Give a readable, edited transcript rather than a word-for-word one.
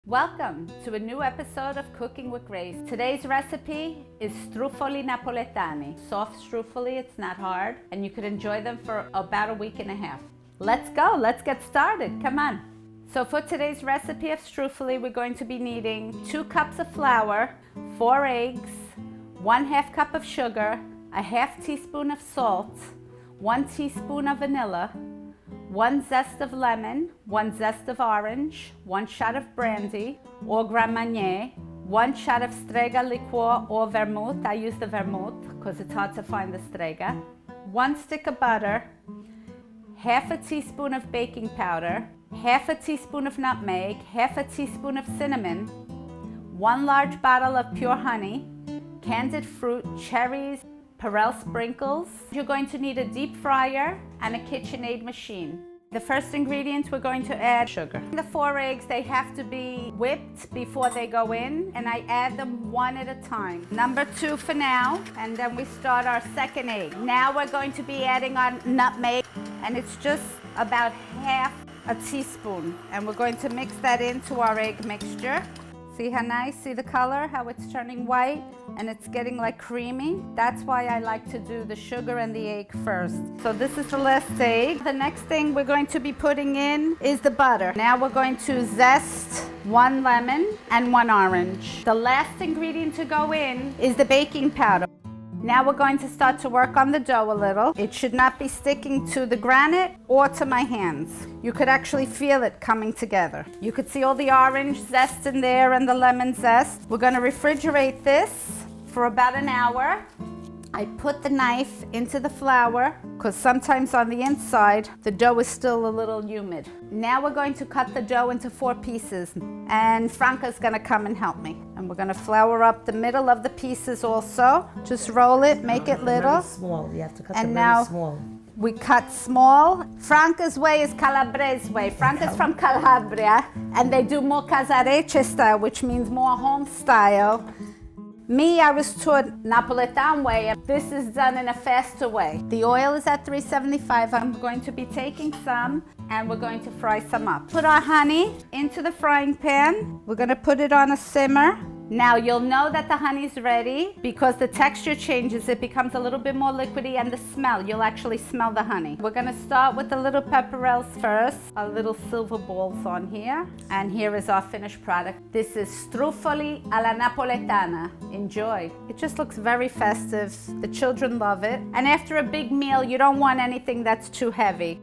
Welcome to a new episode of Cooking with Grace. Today's recipe is struffoli napoletani. Soft struffoli, it's not hard, and you could enjoy them for about a week and a half. Let's go, let's get started, come on. So for today's recipe of struffoli, we're going to be needing 2 cups of flour, 4 eggs, 1/2 cup of sugar, a 1/2 teaspoon of salt, 1 teaspoon of vanilla, 1 zest of lemon, 1 zest of orange, 1 shot of brandy or Grand Marnier, 1 shot of strega liqueur or vermouth. I use the vermouth because it's hard to find the strega. 1 stick of butter, 1/2 teaspoon of baking powder, 1/2 teaspoon of nutmeg, 1/2 teaspoon of cinnamon, 1 large bottle of pure honey, candied fruit, cherries, Perel sprinkles. You're going to need a deep fryer and a KitchenAid machine. The first ingredient, we're going to add sugar. The 4 eggs, they have to be whipped before they go in, and I add them 1 at a time. Number 2 for now, and then we start our second egg. Now we're going to be adding on nutmeg, and it's just about 1/2 a teaspoon. And we're going to mix that into our egg mixture. See how nice? See the color? How it's turning white and it's getting like creamy? That's why I like to do the sugar and the egg first. So this is the last egg. The next thing we're going to be putting in is the butter. Now we're going to zest 1 lemon and 1 orange. The last ingredient to go in is the baking powder. Now we're going to start to work on the dough a little. It should not be sticking to the granite or to my hands. You could actually feel it coming together. You could see all the orange zest in there and the lemon zest. We're going to refrigerate this for about an hour. I put the knife into the flour because sometimes on the inside the dough is still a little humid. Now we're going to cut the dough into 4 pieces, and Franca's going to come and help me. And we're going to flour up the middle of the pieces also. Just roll it, make it little. Very small. You have to cut and them now very small. We cut small. Franca's way is Calabrese way. Franca's from Calabria, and they do more casarecce style, which means more home style. Me, I was taught Neapolitan way. This is done in a faster way. The oil is at 375. I'm going to be taking some and we're going to fry some up. Put our honey into the frying pan. We're going to put it on a simmer. Now you'll know that the honey's ready because the texture changes. It becomes a little bit more liquidy, and the smell, you'll actually smell the honey. We're going to start with the little pepperels first. Our little silver balls on here. And here is our finished product. This is struffoli alla napoletana. Enjoy. It just looks very festive. The children love it. And after a big meal, you don't want anything that's too heavy.